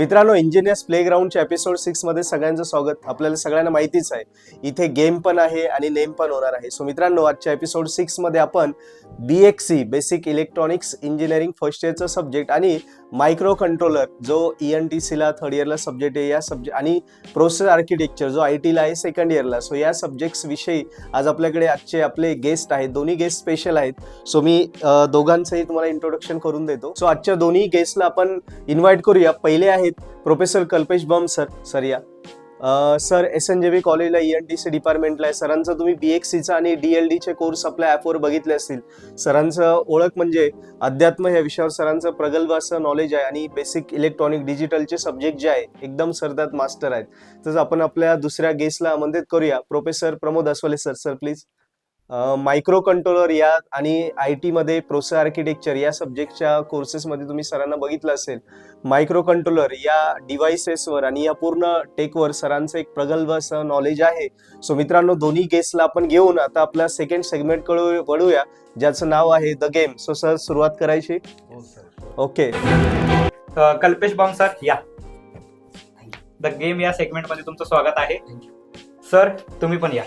मित्रांनो, engineers प्लेग्राऊंडच्या episode 6 मध्ये सगळ्यांचं स्वागत. आपल्याला सगळ्यांना माहितीच आहे इथे गेम पण आहे आणि नेम पण होणार आहे. सो मित्रांनो, आजच्या एपिसोड 6 मध्ये आपण BXC basic electronics engineering first इयरचा सब्जेक्ट आणि मायक्रो कंट्रोलर जो ENTC ला थर्ड इयरला सब्जेक्ट आहे या सब्जेक्ट आणि प्रोसेस आर्किटेक्चर जो IT ला आहे सेकंड इयरला. सो या सब्जेक्ट्स विषयी आज आपल्याकडे आजचे आपले गेस्ट आहेत. दोन्ही गेस्ट स्पेशल आहेत. सो मी दोघांचंही तुम्हाला इंट्रोडक्शन करून देतो. सो आजच्या दोन्ही गेस्टला आपण इन्व्हाइट करूया. पहिले आहेत प्रोफेसर कल्पेश बम सर या सर SNJB कॉलेजला ENTC डिपार्टमेंटला आहे. सरांचं तुम्ही BXCचा आणि DLD चे कोर्स आपल्या ॲपवर बघितले असतील. सरांचं ओळख म्हणजे अध्यात्म या विषयावर सरांचं प्रगल्भ असं नॉलेज आहे आणि बेसिक इलेक्ट्रॉनिक डिजिटलचे सब्जेक्ट जे आहे एकदम सर त्यात मास्टर आहेत. तर आपण आपल्या दुसऱ्या गेस्टला आमंत्रित करूया. Professor Pramod Aswale sir please. Micro controller या आणि IT मध्ये प्रोसेस आर्किटेक्चर या सब्जेक्टच्या कोर्सेसमध्ये तुम्ही सरांना बघितलं असेल. मायक्रो कंट्रोलर या डिव्हाइसेसवर आणि या पूर्ण टेकवर सरांचं एक प्रगल्भ असं नॉलेज आहे. सो मित्रांनो, दोन्ही गेस्टला आपण घेऊन आता आपल्या सेकंड सेगमेंटकडे वळूया ज्याचं नाव आहे द गेम. सो सर, सुरुवात करायची. ओके. कल्पेश बम सर या द गेम या सेगमेंटमध्ये तुमचं स्वागत आहे. सर तुम्ही पण या.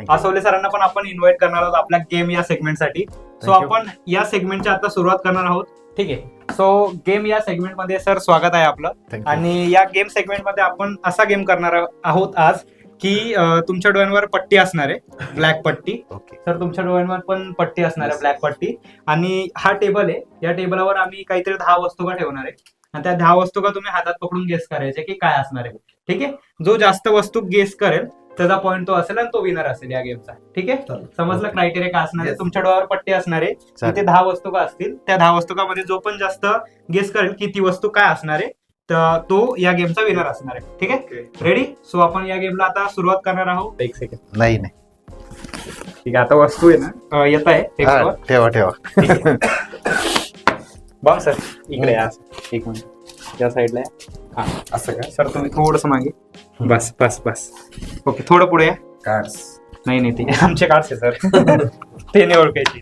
आसवले सरांना पण आपण इन्व्हाइट करणार आहोत आपल्या गेम या सेगमेंटसाठी. सो आपण या सेगमेंटची आता सुरुवात करणार आहोत. ठीक आहे. सो गेम या सेगमेंटमध्ये सर स्वागत आहे आपलं. आणि या गेम सेगमेंटमध्ये आपण असा गेम करणार आहोत आज की तुमच्या डोळ्यांवर पट्टी असणार आहे, ब्लॅक पट्टी. सर तुमच्या डोळ्यांवर पण पट्टी असणार आहे, ब्लॅक पट्टी. आणि हा टेबल आहे. या टेबलवर आम्ही काहीतरी 10 वस्तू ठेवणार आहे आणि त्या 10 वस्तू तुम्ही हातात पकडून गेस करायचे की काय असणार आहे. ठीक आहे. जो जास्त वस्तू गेस करेल त्याचा पॉईंट तो असेल आणि तो विनर असेल या गेमचा. ठीक आहे. समजलं क्रायटेरिया काय असणार आहे. तुमच्या डोळ्यावर पट्टी असणार आहे. तिथे 10 वस्तू असतील. त्या 10 वस्तूमध्ये जो पण जास्त गेस करेल की ती वस्तू काय असणार आहे तर तो या गेमचा विनर असणार आहे. ठीक आहे. रेडी. सो आपण या गेमला आता सुरुवात करणार आहोत. एक सेकंड. नाही ठीक आहे. आता वस्तू आहे ना येत आहे. ठेवा. बघ सर इकडे या. एक मिनिट या साईडला. हा असं काय सर, तुम्ही थोडस मागे. बस. ओके, थोडं पुढे या. कार्ड्स नाही ते आमचे कार्ड्स आहे सर. ते नाही ओळखायची.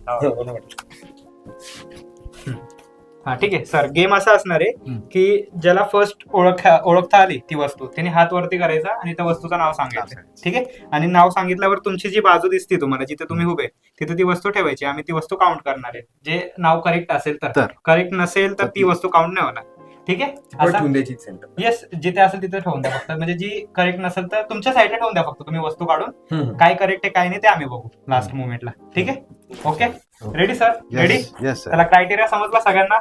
हा ठीक आहे सर. गेम असा असणार आहे की ज्याला फर्स्ट ओळखता आली ती वस्तू त्याने हात वरती करायचा आणि त्या वस्तूचं नाव सांगायचं. ठीक आहे. आणि नाव सांगितल्यावर तुमची जी बाजू दिसते तुम्हाला जिथे तुम्ही उभे तिथे ती वस्तू ठेवायची. आम्ही ती वस्तू काउंट करणार आहे. जे नाव करेक्ट असेल तर, करेक्ट नसेल तर ती वस्तू काउंट नाही होणार. ठीक आहे. येस, जिथे असेल तिथे ठेवून द्या फक्त. म्हणजे जी करेक्ट नसेल तर तुमच्या साईडला ठेवून द्या फक्त तुम्ही वस्तू काढून. काय करेक्ट आहे काय नाही ते आम्ही बघू लास्ट मोमेंटला. ठीक आहे. ओके. Ready sir? रेडी. त्याला क्रायटेरिया समजला सगळ्यांना?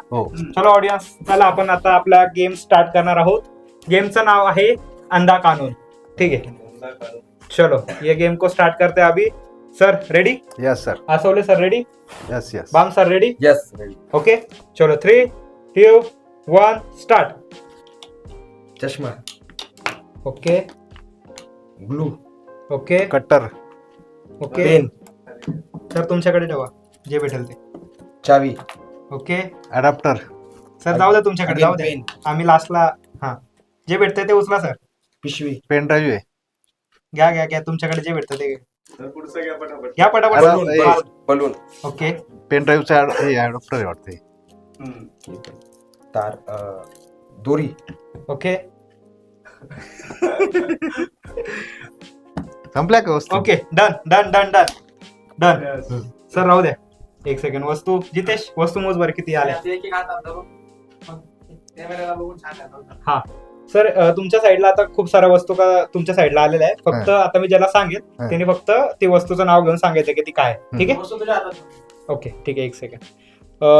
चलो ऑडियन्स, चला आपण आता आपला गेम स्टार्ट करणार आहोत. गेमचं नाव आहे अंधा कानून. ठीक आहे. चलो ये गेम को स्टार्ट करते हैं अभी. Sir ready? Yes sir. Asawale sir ready? Yes. Bam sir ready? Yes. Okay. चलो 3, 2, 1 स्टार्ट. चष्मा. Okay. Glue. Okay. Cutter. Okay. Pen. Sir तुमच्याकडे ठेवा जे भेटेल ते. चावी. ओके. अडॅप्टर. सर जाऊ द्या तुमच्याकडे, जाऊ द्या. आम्ही लास्टला हा जे भेटते ते उचला सर. पिशवी. पेन ड्राईव्ह आहे. घ्या तुमच्याकडे जे भेटतं ते घ्या पटापट. बलून. ओके. पेन ड्राईव्हचा अडॅप्टर आहे वाटते. तार. दोरी. ओके. संपल्या का वस्तू? ओके. डन. सर राहू द्या एक सेकंड. वस्तू जितेश, वस्तू मोज बर किती आल्या. हा सर, तुमच्या साईडला आता खूप साऱ्या वस्तू तुमच्या साईडला आलेल्या आहेत. फक्त आता मी ज्याला सांगेल त्याने फक्त ती वस्तूचं नाव घेऊन सांगायचं की ती काय. ठीक आहे. ओके ठीक आहे. एक सेकंड.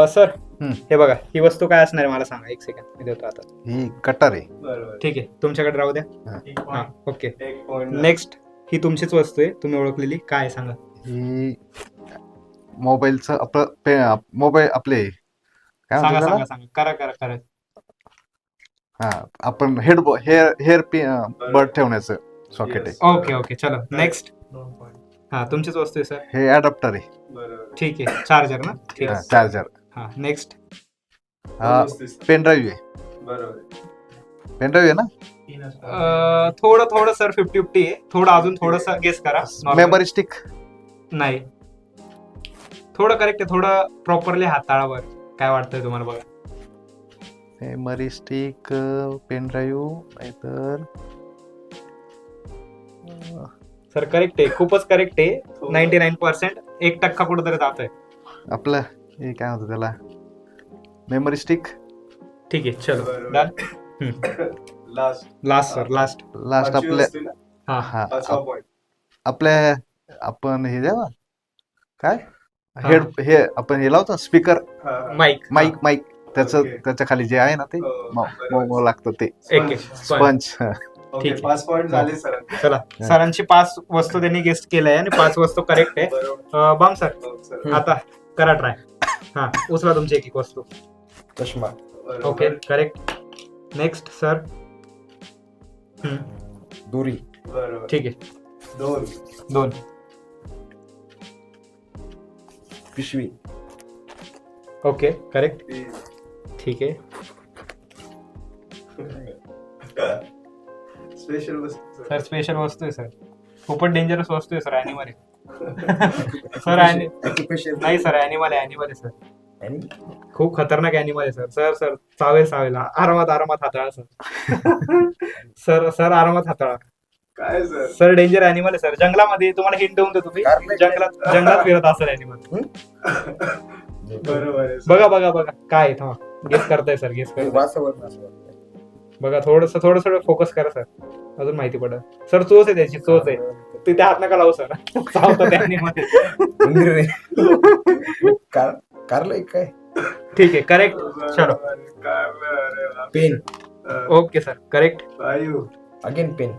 सर हे बघा, ही वस्तू काय असणार आहे मला सांगा. एक सेकंड मी देतो आता. ही कट्टर आहे. ठीक आहे. तुमच्याकडे राहू द्या. हा ओके. नेक्स्ट. ही तुमचीच वस्तू आहे, तुम्ही ओळखलेली. काय सांगा. ही मोबाईलचं मोबाईल आपले काय म्हणतात सांगा. करा. हा, आपण हेअर बर्ड ठेवण्याचं सॉकेट आहे. ओके. चलो नेक्स्ट. हा तुमचीच वस्तू आहे सर. हे अडॅप्टर आहे. ठीक आहे. चार्जर ना. ठीक आहे. चार्जर. हा नेक्स्ट. पेन ड्राईव्ह आहे. पेन ड्राईव्ह आहे ना. थोडं सर 50-50 आहे. थोडं अजून थोडस गेस करा. मेमरी स्टिक नाही. थोडं करेक्ट आहे. थोडं प्रॉपरली हाताळावर. काय वाटतंय तुम्हाला बघा. मेमरी स्टिक, पेन ड्राईव्ह, नाहीतर सर करेक्ट आहे, खूपच करेक्ट आहे. 99%. 1% कुठेतरी जात आहे. आपलं हे काय होतं त्याला, मेमरी स्टिक. ठीक आहे, चलो बरोबर. Done. Last last sir, last. Last आपल्या हा हा पाचवा पॉइंट. आपल्या आपण हे द्या ना, काय हे आपण हे लावतो स्पीकर, माईक. माईक त्याचं Okay. त्याच्या खाली जे आहे ना ते मऊ लागतं ते एक स्पंज. ओके, ठीक. 5 पॉइंट झाले सर. चला, सरांची 5 वस्तू त्यांनी गेस्ट केलंय आणि 5 वस्तू करेक्ट आहे. बरोबर. Bam sir, sir. आता करा ट्राय. हा, उचला तुमची एक वस्तू. चष्मा, बरोबर. Okay, correct. Next sir. दोरी, बरोबर. ठीक आहे, 2. 2. पिशवी, ओके, करेक्ट. 3. ठीक आहे. स्पेशल वस्तू सर स्पेशल वस्तू आहे सर, खूपच डेंजरस वस्तू आहे सर. ॲनिमल आहे सर. ऑक्युपेशन नाही सर, ॲनिमल आहे सर. आणि खूप खतरनाक ॲनिमल आहे सर. सर चावेल आरामात हाताळा सर आरामात हाताळा. काय सर? सर डेंजर ॲनिमल आहे सर. जंगलामध्ये तुम्हाला हिंट देऊन देतो मी, कारले. जंगलात फिरत असेल ॲनिमल. बरोबर आहे सर. बघा काय थांबा, गेस करताय सर, गेस करताय. वासावर असं वाटतं. बघा, थोडस फोकस करा सर, अजून माहिती पडेल. सर चोच आहे, त्याची चोच आहे. तिथे हात नका लावू सर, चावतं त्या ॲनिमल. उंदीर रे. कारलं एक काय, ठीक आहे, करेक्ट. चलो, pen, okay sir, correct. 5. Again pen,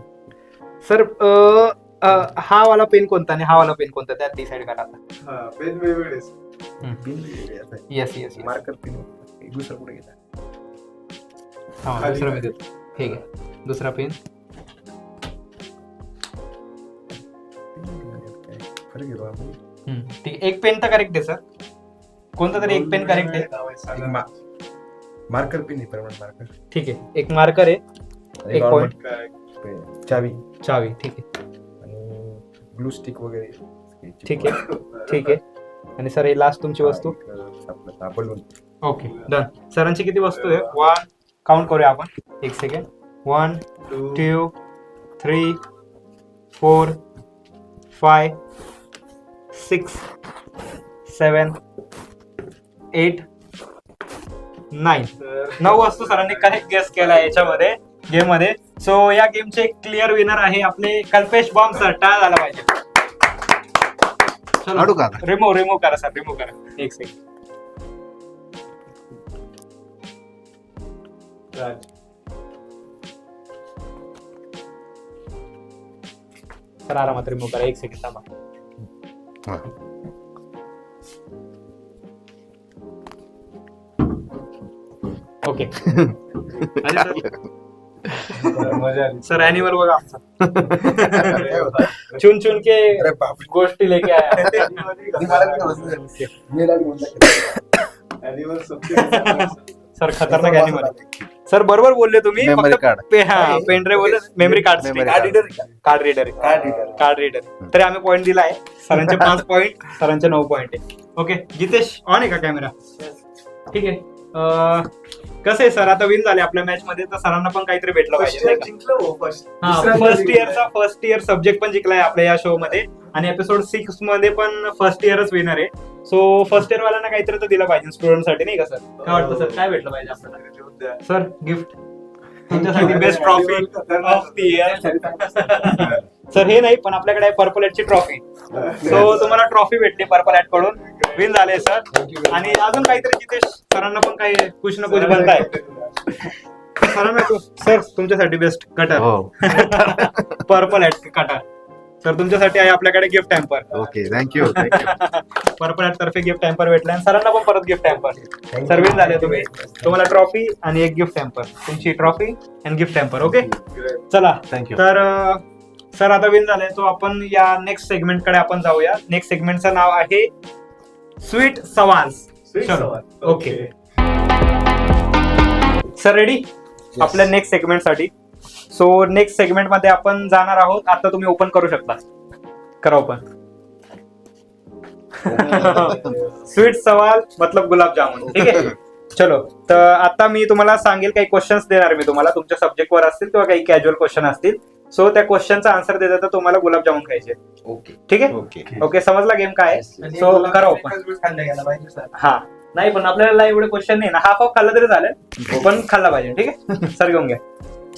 sir हा वाला पेन कोणता आणि हा वाला पेन कोणता, त्यात डिसाइड करा आता. हा, पेन वेगवेगळे. Pen yes. मार्कर पेन, दुसरं कुठे घेता, हा, दुसरा मी देतो. ठीक आहे, दुसरा पेन. फरक आहे बा. ठीक आहे, एक पेन तर करेक्ट आहे सर. कोणता तरी एक पेन करेक्ट आहे. मार्कर पेन आहे, परमनंट मार्कर. ठीक आहे, एक मार्कर आहे, एक normal point. पेन, चावी चावी. ठीक आहे, आणि ग्लू स्टिक वगैरे. ठीक आहे. आणि सर हे लास्ट तुमची वस्तू. बलून. Okay, done. सरांची किती वस्तू आहे? 1 काउंट करूया आपण, 1 सेकंड. 1 2 3 4 5 6 7 8 9. 9 वस्तू सरांनी करेक्ट गेस केला याच्यामध्ये गेम मध्ये. सो या गेमचे क्लिअर विनर आहे आपले कल्पेश बॉम्ब सर. टाळ झाला पाहिजे. काढू का आता? रिमूव्ह करा सर, रिमूव्ह करा. 1 सेकंड. सर आरामात रिमूव्ह करा. 1 सेकंड थांबा. हा. ओके. आणि मजा आली. सर ॲनिमल बघा आमचा. चुन चुन के अरे बाप गोष्टी लेके आया. Animal सबसे सर खतरनाक ॲनिमल. सर बरोबर बोलले तुम्ही. Memory card. पेन ड्राईव्ह बोलले, memory card. Memory card reader. तरी आम्ही पॉईंट दिला आहे. सरांचे 5 पॉईंट, सरांचे 9 पॉईंट आहे. ओके, जितेश ऑन आहे का कॅमेरा? ठीक आहे. कसं आहे सर, आता विन झाले आपल्या मॅच मध्ये, तर सरांना पण काहीतरी भेटलं पाहिजे नाही का? जिंकलं हो फर्स्ट. फर्स्ट इयर सब्जेक्ट पण जिंकलाय आपल्या या शो मध्ये. आणि एपिसोड 6 मध्ये पण फर्स्ट इयरच विनर आहे. सो फर्स्ट इयर वाल्यांना काहीतरी तर दिलं पाहिजे स्टुडंट साठी, नाही का सर? काय वाटतं सर, काय भेटलं पाहिजे आपल्याला? सर गिफ्ट तुमच्यासाठी best trophy of the year. Sir हे नाही, पण आपल्याकडे आहे पर्पल ची ट्रॉफी. सो तुम्हाला ट्रॉफी भेटली पर्पल ॲट कडून. विन झाले सर. आणि अजून काहीतरी जितेश सरांना पण काही कुछ ना कुछ बनताय सरांना. सर तुमच्यासाठी बेस्ट कटर, हो. Purple at cutter. सर तुमच्यासाठी आहे आपल्याकडे gift hamper. Okay, thank you. Purple at तर्फे गिफ्ट हॅम्पर भेटला आणि सरांना पण परत गिफ्ट हॅम्पर. सर विन झाले तुम्ही. तुम्हाला ट्रॉफी आणि एक गिफ्ट हॅम्पर. तुमची ट्रॉफी आणि गिफ्ट हॅम्पर. ओके, चला. थँक्यू. तर सर आता विन झाले, तो आपण या नेक्स्ट सेगमेंट कडे आपण जाऊया. नेक्स्ट सेगमेंटचं नाव आहे स्वीट सवाल. ओके सर, रेडी आपल्या नेक्स्ट सेगमेंट साठी? सो नेक्स्ट सेगमेंट मध्ये आपण जाणार आहोत. आता तुम्ही ओपन करू शकता. करा ओपन. स्वीट सवाल मतलब गुलाब जामुन. ठीक आहे. चलो, तर आता मी तुम्हाला सांगेल काही क्वेश्चन्स देणार मी तुम्हाला, तुमच्या सब्जेक्टवर असतील किंवा काही कॅज्युअल क्वेश्चन असतील. सो त्या क्वेश्चनचा आन्सर देता तर तुम्हाला गुलाबजामुन खायचे. ओके. ठीक आहे. ओके. ओके, समजला गेम काय आहे? सो करा ओपन. हा, नाही पण आपल्याला एवढे क्वेश्चन नाही ना, हाफ ऑफ खाल्ला तरी चालेल, पण खाल्ला पाहिजे. ठीक आहे, सर घेऊन घ्या.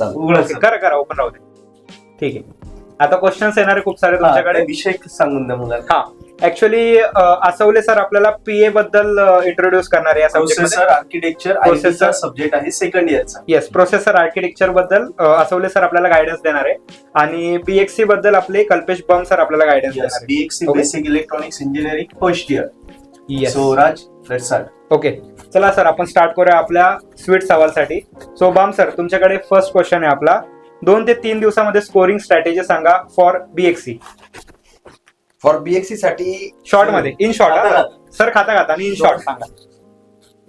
ओके, करा ओपन राहू दे. ठीक आहे, आता क्वेश्चन्स येणारे खूप सारे तुमच्याकडे. विषय सांगून द्या मुलांना. हा, ऍक्च्युअली आसवले सर आपल्याला पीए बद्दल इंट्रोड्यूस करणार आहे या processor subject. Architecture Processor. Subject आहे सेकंड इयरचा. येस, प्रोसेसर आर्किटेक्चर बद्दल आसवले सर आपल्याला गायडन्स देणार आहे, आणि बीएक्सी बद्दल आपले कल्पेश बम सर आपल्याला गायडन्स देणार आहे. बीएक्सी Okay. Basic electronics engineering first year. Yes. So Raj, let's start. Okay, चला सर आपण स्टार्ट करूया आपल्या स्वीट सवालसाठी. सो बाम सर, तुमच्याकडे फर्स्ट क्वेश्चन आहे आपला. 2 ते 3 दिवसामध्ये स्कोरिंग स्ट्रॅटेजी सांगा फॉर बीएक्सी. फॉर बीएक्सी साठी शॉर्ट मध्ये, इन शॉर्ट खाता सर, खाता आणि इन शॉर्ट सांगा.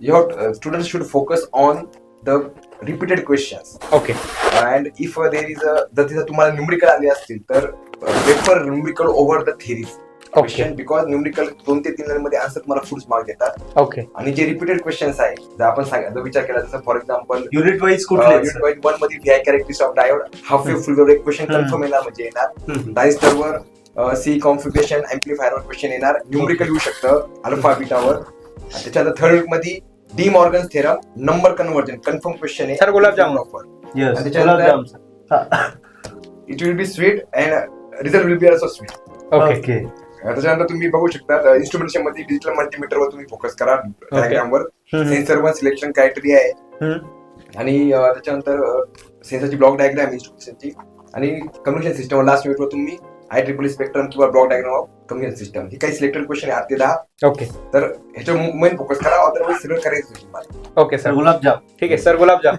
your students should focus on the repeated questions. Okay. And if there is a जर तिथं तुम्हाला न्यूमरिकल आले असतील तर paper numerical over the theories okay. Question, because numerical 2 ते 3 मध्ये आन्सर तुम्हाला फुल मार्क देतात. ओके. आणि जे रिपीटेड क्वेश्चन्स आहे, जर आपण जर विचार केला, जसं फॉर एक्झाम्पल युनिट वाईज कुठले आहेत, sir? 1 मध्ये VI characteristics of diode, half wave full wave एक क्वेश्चन कन्फर्म येणार म्हणजे येणार. डायस्टरवर सी कॉन्फिगरेशन एम्प्लिफायरवर क्वेश्चन येणार, न्यूमरिकल येऊ शकतं अल्फा बीटावर. आणि त्याच्यानंतर थर्ड वीक मध्ये De Morgan theorem, number conversion confirm question आहे. Sir, गुलाबजामुन. Yes, आणि त्याच्यानंतर- gulab jam, sir. It will be sweet and result will be also sweet. Okay. Okay. त्याच्यानंतर तुम्ही बघू शकता इन्स्ट्रुमेंटेशन मध्ये डिजिटल मल्टीमीटरवर तुम्ही फोकस करा, डायग्रामवर सेन्सरवर सिलेक्शन क्रायटेरिया आहे. आणि त्याच्यानंतर सेन्सरची ब्लॉक डायग्राम इन्स्ट्रुमेंटेशनची, आणि कम्युनिकेशन सिस्टम लास्ट मिनिटवर तुम्ही IEEE स्पेक्ट्रम किंवा block diagram of communication system, ही काही सिलेक्टेड क्वेश्चन आहे 8 ते 10. ओके. तर ह्याच्यावर मेन फोकस करा, अदरवाईज सगळं करायचं तुम्हाला. ओके सर, गुलाबजाम. ठीक आहे सर, गुलाबजाम.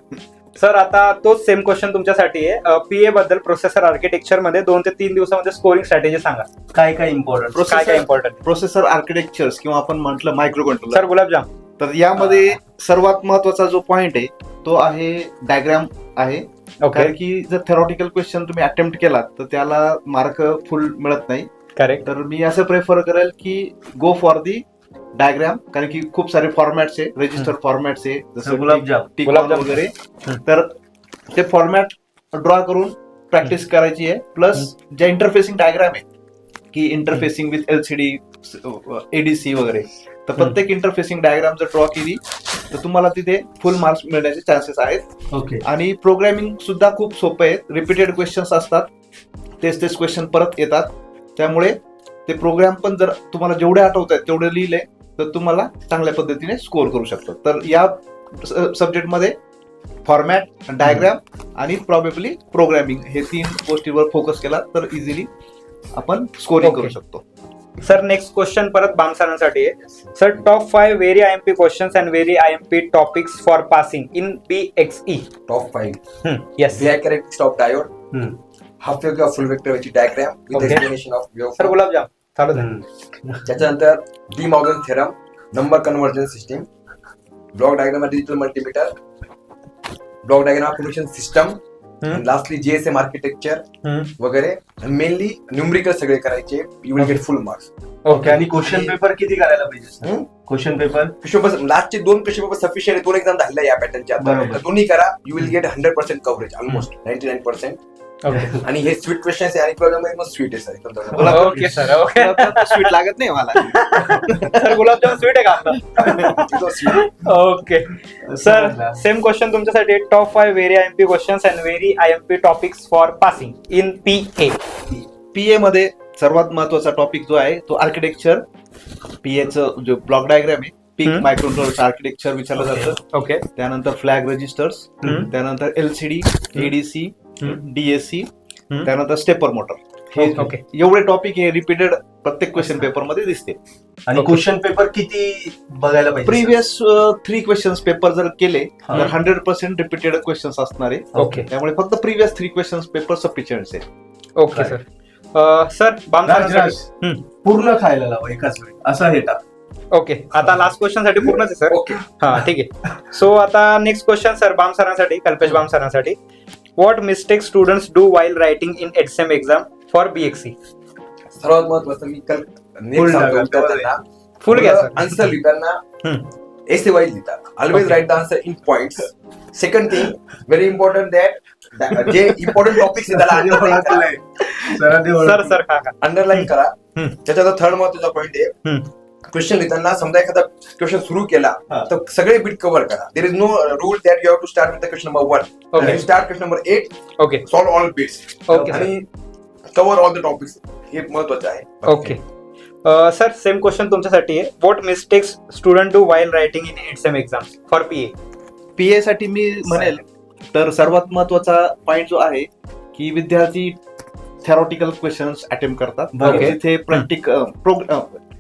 सर, आता तोच सेम क्वेश्चन तुमच्यासाठी आहे. पीए बद्दल प्रोसेसर आर्किटेक्चर मध्ये 2 ते 3 दिवसामध्ये स्कोरिंग स्ट्रॅटेजी सांगा. काय इम्पॉर्टंट, काय इम्पॉर्टंट? प्रोसेसर आर्किटेक्चर्स किंवा आपण म्हटलं मायक्रो कंट्रोलर. सर, गुलाबजाम. तर यामध्ये सर्वात महत्वाचा जो पॉइंट आहे तो आहे डायग्राम आहे. ओके. कारण की जर थेरॉटिकल क्वेश्चन तुम्ही अटेम्प्ट केलात तर त्याला मार्क फुल मिळत नाही. करेक्ट. तर मी असं प्रेफर करेल की गो फॉर दी डायग्राम, कारण की खूप सारे फॉर्मॅट्स आहे, रजिस्टर फॉर्मॅट्स आहे, जसं गुलाबजाम. गुलाबजाम वगैरे. तर ते फॉर्मॅट ड्रॉ करून प्रॅक्टिस करायची आहे. प्लस ज्या इंटरफेसिंग डायग्राम आहे की इंटरफेसिंग विथ एलसीडी, एडीसी वगैरे, तर प्रत्येक इंटरफेसिंग डायग्राम जर ड्रॉ केली तर तुम्हाला तिथे फुल मार्क्स मिळण्याचे चान्सेस आहेत. ओके. आणि प्रोग्रामिंग सुद्धा खूप सोपं आहे, रिपीटेड क्वेश्चन्स असतात, तेच क्वेश्चन परत येतात. त्यामुळे ते प्रोग्राम पण जर तुम्हाला जेवढे आठवत आहेत तेवढे लिहिले तर तुम्हाला चांगल्या पद्धतीने स्कोअर करू शकतो. तर या सब्जेक्टमध्ये फॉर्मॅट, डायग्राम आणि प्रॉबेबली प्रोग्रामिंग हे 3 गोष्टीवर फोकस केला तर इझिली आपण स्कोरिंग करू शकतो. सर, नेक्स्ट क्वेश्चन परत बाम सरांसाठी आहे. Sir, top 5 very IMP questions and very IMP topics for passing in BXE. Top 5 yes. VI characteristics of diode, half wave किंवा फुल वेक्टरची diagram with Okay. Explanation of wave. Sir, gulabjam. चालू द्या. त्याच्यानंतर De Morgan theorem, number conversion system, block diagram digital multimeter, block diagram communication system, lastly GSM architecture वगैरे. Mainly numerical सगळे करायचे, you will get full marks. Okay. आणि question paper किती करायला पाहिजे? क्वेश्चन पेपर लास्टचे 2 क्वेश्चन पेपर सफिशियंट आहे, 2 exam झालेल्या या पॅटर्नच्या. बरोबर. दोन्ही करा, you will get 100% coverage, almost 99%. Okay. आणि हे स्वीट क्वेश्चन आहे, आणि प्रॉब्लेम मग स्वीट आहे sir. Okay sir, okay. Sweet लागत नाही मला. सर, गुलाबजाम स्वीट आहे का आपला? ओके. सर, सेम क्वेश्चन तुमच्यासाठी. Top 5 very IMP questions and very IMP topics for passing in PA. PA मध्ये सर्वात महत्वाचा टॉपिक जो आहे तो आर्किटेक्चर. पीएचं जो ब्लॉक डायग्राम आहे, पीक मायक्रोकंट्रोलर आर्किटेक्चर विचारलं जातं. ओके. त्यानंतर फ्लॅग रजिस्टर्स, त्यानंतर एलसीडी, एडीसी, डीएससी, त्यानंतर स्टेपर मोटर. हे ओके. एवढे टॉपिक हे रिपीटेड प्रत्येक क्वेश्चन पेपर मध्ये दिसते. आणि क्वेश्चन पेपर किती बघायला पाहिजे? प्रिव्हियस 3 क्वेश्चन्स पेपर जर केले तर 100% रिपीटेड क्वेश्चन्स असणार आहे. ओके. त्यामुळे फक्त प्रिव्हियस 3 क्वेश्चन्स पेपर सफिशियंट आहे. Okay sir. सर, बाम सरांसाठी. पूर्ण खायला लावा एकाच वेळी, असं हे टाक. ओके. आता लास्ट क्वेश्चन साठी पूर्णच आहे सर. ओके. हा, ठीक आहे. सो आता नेक्स्ट क्वेश्चन सर बाम सरांसाठी, कल्पेश बाम सरांसाठी. What mistake students do while writing in HSM exam for BXE. सर्वात महत्वाचं मी Full टाका. फुल घ्या सर. आन्सर लिहिताना एसे वाईज लिहिता. Always Okay. Write the answer in points. Second thing very important that जे इम्पॉर्टंट टॉपिक्स सर का अंडरलाईन करा. हम्म. त्याच्यात थर्ड महत्वाचा पॉईंट आहे, क्वेश्चन लिहिताना समजा एखादा क्वेश्चन सुरू केला हा. तर सगळे बीट कव्हर करा. There is no rule that you have to start with the question number 1. Okay. Start question number 8, okay solve all beats okay आणि कव्हर ऑल द टॉपिक्स. हे महत्वाचं आहे. ओके सर सेम क्वेश्चन तुमच्यासाठी आहे. What mistakes student do while writing in M exams for PA? PA साठी मी म्हणेल तर सर्वात महत्वाचा पॉइंट जो आहे की विद्यार्थी थेरॉटिकल क्वेश्चन्स अटेम्प्ट करतात. Okay. तिथे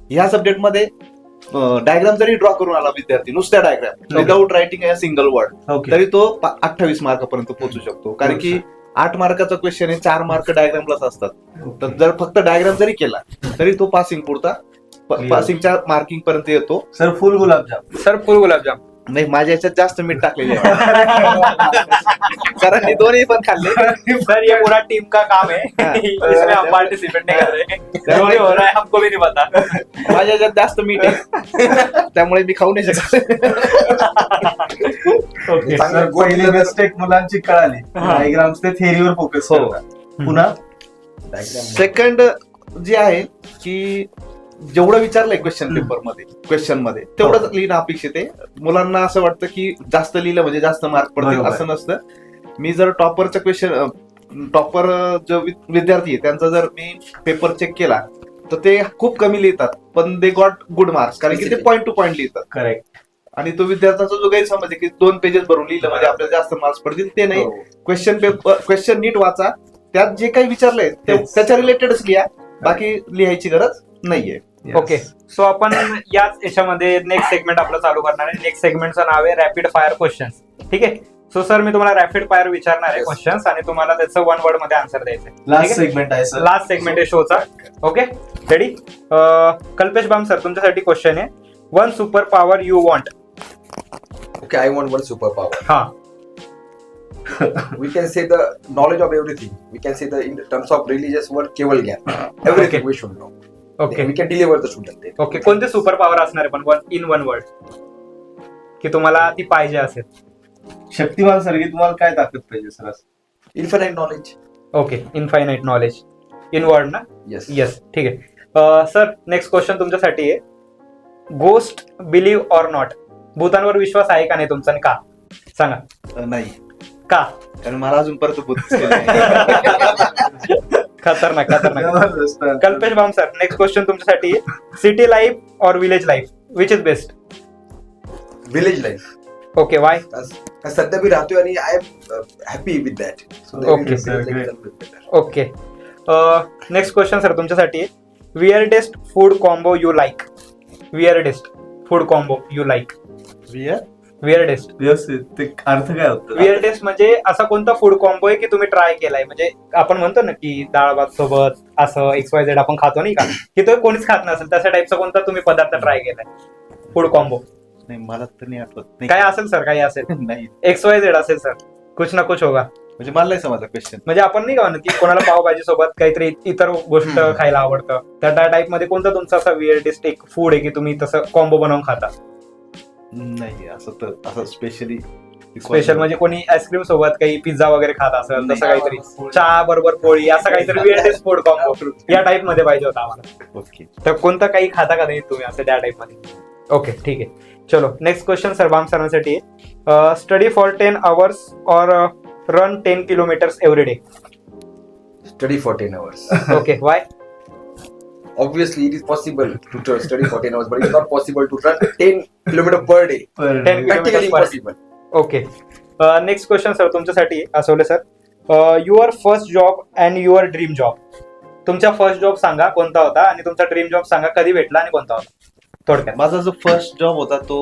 ह्या सब्जेक्ट मध्ये डायग्राम जरी ड्रॉ करून आला विद्यार्थी, नुसत्या diagram without writing a single word, तरी तो 28 मार्कापर्यंत पोहोचू शकतो. कारण की 8 मार्काचा क्वेश्चन आहे, 4 मार्क डायग्रामलाच असतात. तर जर फक्त डायग्राम जरी केला तरी तो पासिंग पुरता पासिंगच्या मार्किंग पर्यंत येतो. सर फुल गुलाबजाम. सर फुल गुलाबजाम. नाही, माझ्या याच्यात जास्त मीठ टाकलेले कारण मी दोन्ही पण खाल्ले. सर ये पूरा टीम का काम है, इसमें हम पार्टिसिपेट नहीं कर रहे. जो भी हो रहा है हमको भी नहीं पता. माझ्या याच्यात जास्त मीठ आहे त्यामुळे मी खाऊ नाही शकत. ओके चांगलं गोड पहिली दिलं तर- मिस्टेक मुलांची कळाली. डायग्राम्स ते थेअरीवर फोकस हो. करतात. पुन्हा सेकंड जे आहे की जेवढं विचारलंय क्वेश्चन मध्ये तेवढंच लिहिणं अपेक्षित आहे. मुलांना असं वाटतं की जास्त लिहिलं म्हणजे जास्त मार्क पडतील, बरोबर. असं नसतं. मी जर टॉपर जो विद्यार्थी आहे त्यांचा जर मी पेपर चेक केला तर ते खूप कमी लिहितात, पण दे गॉट गुड मार्क्स, कारण की ते पॉईंट टू पॉईंट लिहितात. करेक्ट. आणि तो विद्यार्थ्याचा जो गैरसमज आहे की 2 पेजेस भरून लिहिलं म्हणजे आपल्याला जास्त मार्क्स पडतील, ते नाही. क्वेश्चन नीट वाचा, त्यात जे काही विचारलंय तेच. त्याच्या रिलेटेडच लिहा, बाकी लिहायची गरज नाहीये. ओके सो आपण याच याच्यामध्ये नेक्स्ट सेगमेंट आपलं चालू करणार आहे. नेक्स्ट सेगमेंटचं नाव आहे रॅपिड फायर क्वेश्चन्स. ठीक आहे. सो सर मी तुम्हाला रॅपिड फायर विचारणार आहे Yes. क्वेश्चन्स आणि तुम्हाला त्याचं 1 वर्ड मध्ये आन्सर द्यायचं आहे. लास्ट सेगमेंट आहे सर. लास्ट सेगमेंट आहे शोचा. Okay ready? Kalpesh Bam sir तुमच्यासाठी क्वेश्चन आहे. 1 super power you want. Okay, I want one superpower. हा We can say the knowledge of everything. We can say the in terms of religious word, keval gyan. Everything Okay. we should know. Okay We can deliver the student. Okay कोणते super power असणार आहे पण in 1 word की तुम्हाला ती पाहिजे असेल? Shaktimaan sir की तुम्हाला काय ताकद पाहिजे sir? Infinite knowledge. Okay infinite knowledge in word ना? Yes. येस ठीक आहे. सर नेक्स्ट क्वेश्चन तुमच्यासाठी आहे. गोस्ट बिलीव्ह ऑर नॉट. भूतांवर विश्वास आहे का नाही तुमचा आणि का? सांगा नाही, का? कारण मला अजूनपर्यंत बुद्धिस्ट खतरनाक खतरनाक. जबरदस्त. Kalpesh Bam sir next question तुमच्यासाठी आहे. City life or village life which is best? Village life. Okay why? कारण सध्या मी राहतोय आणि I am happy with that. Okay, okay next question sir तुमच्यासाठी आहे. Weirdest food combo you like. Weirdest food combo you like. Weirdest व्यवस्थित ते अर्थ काय होतं? वियर्डेस्ट म्हणजे असा कोणता फूड कॉम्बो आहे की तुम्ही ट्राय केलाय? म्हणजे आपण म्हणतो ना की डाळ भात सोबत असं XYZ आपण खातो नाही का, की तो कोणीच खात नसेल तशा टाईपचा कोणता तुम्ही पदार्थ ट्राय केलाय फूड कॉम्बो? नाही, मला तर नाही आठवत. नाही. काय असेल सर? काही असेल नाही, XYZ असेल सर, कुछ ना कुछ होगा. म्हणजे मला नाही समजला क्वेश्चन. म्हणजे आपण नाही का म्हणत की कोणाला पावभाजी सोबत काहीतरी इतर गोष्ट खायला आवडतं, त्या टाईप मध्ये कोणता तुमचा असा वियर्डेस्ट एक फूड आहे की तुम्ही तसं कॉम्बो बनवून खाता? नाही, असं स्पेशली स्पेशल म्हणजे कोणी आईस्क्रीम सोबत काही पिझ्झा वगैरे खात असेल तसं काहीतरी, चहा बरोबर पोळी असं काहीतरी वियर्डेस्ट फूड कॉम्बो या टाईप मध्ये पाहिजे होता आम्हाला. ओके. तर कोणतं काही खाता का नाही तुम्ही असं त्या टाईप मध्ये? ओके ठीक आहे. चलो नेक्स्ट क्वेश्चन सर्वाम सरांसाठी. स्टडी फॉर 10 hours और run 10 kilometers every day. Study for 10 hours. Okay why? Obviously, it is possible to study for 10 hours, but it's not possible to run 10 kilometers per day. 10 Practically kilometers per impossible. Okay next question sir तुमच्यासाठी Aswale sir. Your first job and your dream job. तुमचा first job सांगा कोणता होता आणि तुमचा dream job सांगा कधी भेटला आणि कोणता होता थोडक्यात. माझा जो फर्स्ट जॉब होता तो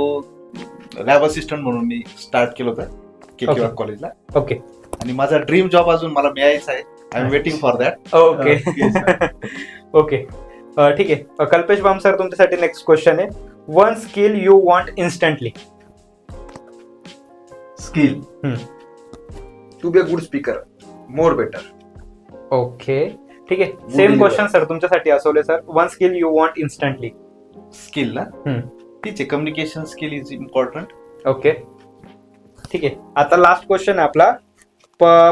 लॅब असिस्टंट म्हणून मी स्टार्ट केलं होतं Okay. कॉलेजला. ओके आणि माझा ड्रीम जॉब अजून मला मिळायचा आहे. I am waiting for that. Okay okay ठीक आहे. कल्पेश बाम सर तुमच्यासाठी नेक्स्ट क्वेश्चन आहे. 1 skill you want instantly. Skill. To be a good speaker, more better. Okay ठीक आहे. सेम क्वेश्चन सर तुमच्यासाठी Aswale sir. 1 skill you want instantly. Skill ना, ठीक आहे, communication skill is important. Okay ठीक आहे. आता लास्ट क्वेश्चन आहे आपला.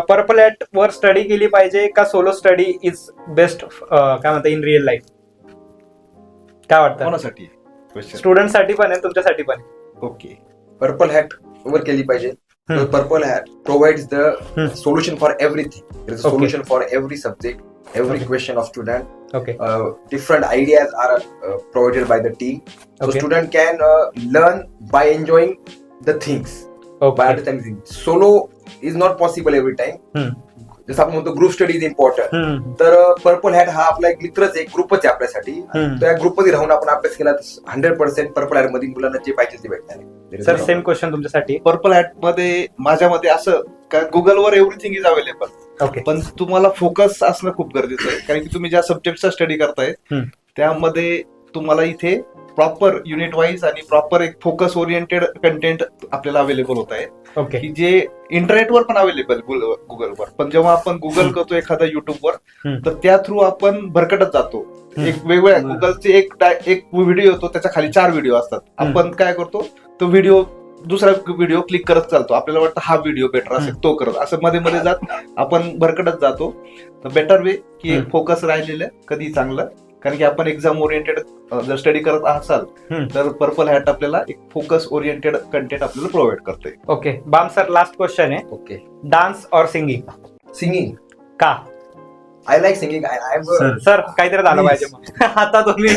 पर्पल हॅट वर स्टडी केली पाहिजे का सोलो स्टडी इज बेस्ट काय म्हणता इन रिअल लाईफ? काय वाटतं? कोणासाठी क्वेश्चन? स्टुडंट साठी पण आहे, तुमच्यासाठी पण आहे. ओके. पर्पल हॅट वर केली पाहिजे. Purple hat provides the solution for everything. There is a solution for every subject, every Okay. question of student. Okay Different ideas are provided by the team, so Okay. student can learn by enjoying the things, by okay understanding things. Solo is not possible every time. जसं आपण म्हणतो group study is important, तर purple hat हा आपला एक मित्रच एक ग्रुपच आहे आपल्यासाठी. त्या ग्रुपमध्ये राहून आपण अभ्यास केला तर 100% पर्पल हॅट मध्ये मुलांना जे पाहिजे ते भेटणार. सर सेम क्वेश्चन तुमच्यासाठी. पर्पल हॅट मध्ये माझ्या मते असं का गुगलवर एव्हरीथिंग इज अवेलेबल, ओके पण तुम्हाला फोकस असणं खूप गरजेचं आहे. कारण की तुम्ही ज्या सब्जेक्टचा स्टडी करताय त्यामध्ये तुम्हाला इथे प्रॉपर युनिट वाईज आणि प्रॉपर एक फोकस ओरिएंटेड कंटेंट आपल्याला अवेलेबल होत आहे, ओके की जे इंटरनेटवर पण अवेलेबल गुगलवर. पण जेव्हा आपण गुगल करतो एखादा युट्यूबवर, तर त्या थ्रू आपण भरकटत जातो. एक वेगवेगळ्या गुगलचे एक व्हिडिओ येतो, त्याच्या खाली 4 व्हिडिओ असतात. आपण काय करतो, तो व्हिडिओ दुसरा व्हिडिओ क्लिक करत चालतो. आपल्याला वाटतं हा व्हिडिओ बेटर असेल, तो करत असं मध्ये मध्ये जात आपण भरकटत जातो. तर बेटर वे की फोकस राहिलेलं कधी चांगलं. कारण की आपण एक्झाम ओरिएंटेड जर स्टडी करत असाल तर पर्पल हॅट आपल्याला एक फोकस ओरिएंटेड कंटेंट आपल्याला प्रोव्हाइड करते. Okay Bam sir last question आहे. ओके. डान्स और सिंगिंग? सिंगिंग. का? I like singing. I am sir काहीतरी झालं पाहिजे मग. आता तुम्ही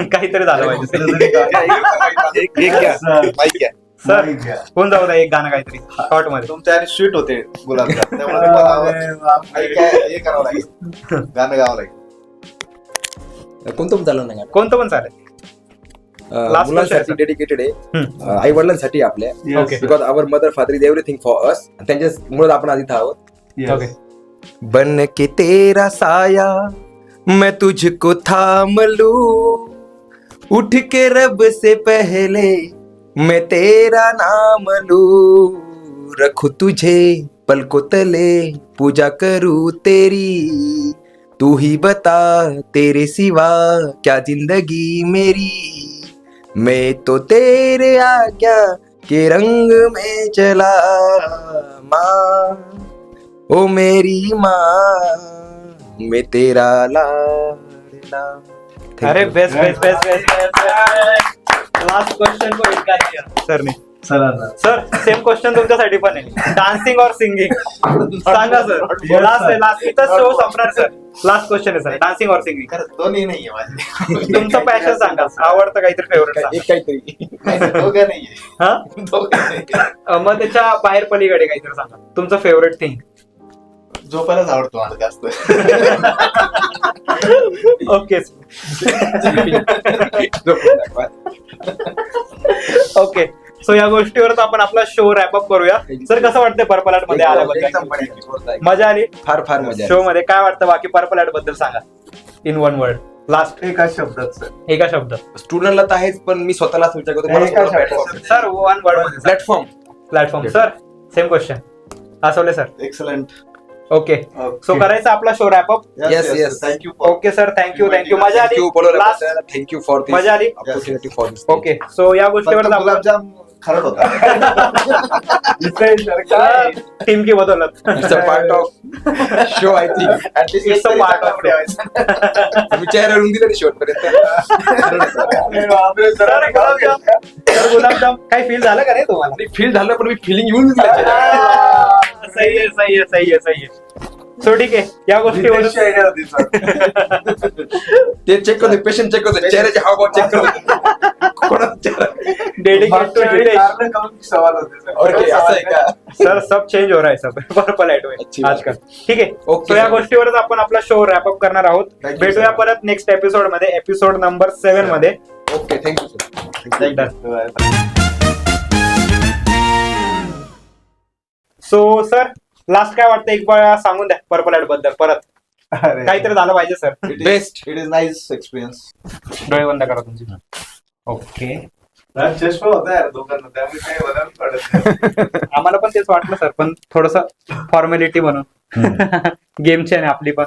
काहीतरी झालं पाहिजे. एक घ्या, माईक घ्या. सर कोण जाऊ द्या एक गाणं काहीतरी शॉर्ट मध्ये. तुमच्या आणि स्वीट होते गुलाबजाम, त्यामुळे तुम्हाला हे करावं लागेल, गाणं गावं लागेल. कोणतं पण चाललं नाही. कोणतं पण चालेल. Last मुलांसाठी question. डेडिकेटेड आहे, आई वडिलांसाठी आपल्या. Okay because our mother father is everything for us. त्यांच्यामुळे आपण आधी आहोत. ओके. बन के तेरा साया मैं तुझको थाम लूं, उठ के रब से पहले मैं तेरा नाम लूं, रखूं तुझे पलकों तले पूजा करूं तेरी, तू ही बता तेरे सिवा क्या जिंदगी मेरी, मैं तो तेरे आज्ञा के रंग में चला माँ, ओ मेरी माँ मैं तेरा लाडला. अरे best best best best. Last question को इनका दिया सर ने. सर सेम क्वेश्चन तुमच्यासाठी पण आहे. डान्सिंग और सिंगिंग सांगा सर. लास्ट आहे, लास्ट इथं शो संपणार सर. लास्ट क्वेश्चन आहे सर. डान्सिंग और सिंगिंग. दोन्ही नाहीये माझे. तुमचं पॅशन सांगा, आवडतं काहीतरी फेवरेट सांगा. एक काहीतरी दोघं नाहीये. हा दोघं नाहीये. मग त्याच्या बाहेर पलीकडे काहीतरी सांगा तुमचं फेवरेट थिंग. झोपायलाच आवडतो मला जास्त. Okay okay. सो या गोष्टीवर आपण आपला शो रॅप अप करूया. सर कसं वाटतंय पर्पल हॅट मध्ये आल्याबद्दल? मजा आली फार फार मजा. शो मध्ये? काय वाटतं बाकी पर्पल हॅट बद्दल सांगा इन वन वर्ड. लास्ट एका शब्दात सर. एका शब्द. स्टुडंटला तर आहेच, पण मी स्वतःलाच विचार करतो सर वन वर्ड मध्ये platform. Platform. Sir same question. Asawale sir. Excellent. Okay so करायचा आपला show wrap up. Yes. Thank you. Okay sir thank you मजा आली. लास्ट थँक्यू फॉर मजा आली. Opportunity for this. Okay so या गोष्टीवर आपण गुलाबजाम खरड होता. टीम की बदलत. It's a part of show. I think it's a part of तुम्ही चेहऱ्यावरून दिलं शेवटपर्यंत. गुलाबजाम काही फील झालं का नाही तुम्हाला? फील झालं, पण मी फिलिंग येऊन दिलं. सही आहे सही आहे सही आहे सही आहे. सो ठीक आहे या गोष्टीवर ते चेक करतो, पेशंट चेक करतो, चेहऱ्याचे हावभाव चेक करतो. कोणाचा चेहरा डेडिकेट सवाल होते. ओके, असं आहे का? सर सब चेंज हो रहा है सब पर्पल हॅट में आजकाल. ठीक आहे. Okay, सो या sir. गोष्टीवरच आपण आपला शो रॅप अप करणार आहोत. Thank you, भेटूया sir. परत नेक्स्ट एपिसोड मध्ये, एपिसोड नंबर 7 मध्ये. Okay, thank you sir. So sir last काय वाटतं एक वेळा सांगून द्या पर्पल हॅट बद्दल परत. काहीतरी झालं पाहिजे sir. Best. It is nice experience. डोळे बंद करा तुमची. ओके चष्मा होता यार दोघांना, त्यामुळे काही बदल पडत नाही. आम्हाला पण तेच वाटलं सर, पण थोडस फॉर्मॅलिटी म्हणून गेमची आहे आपली पण.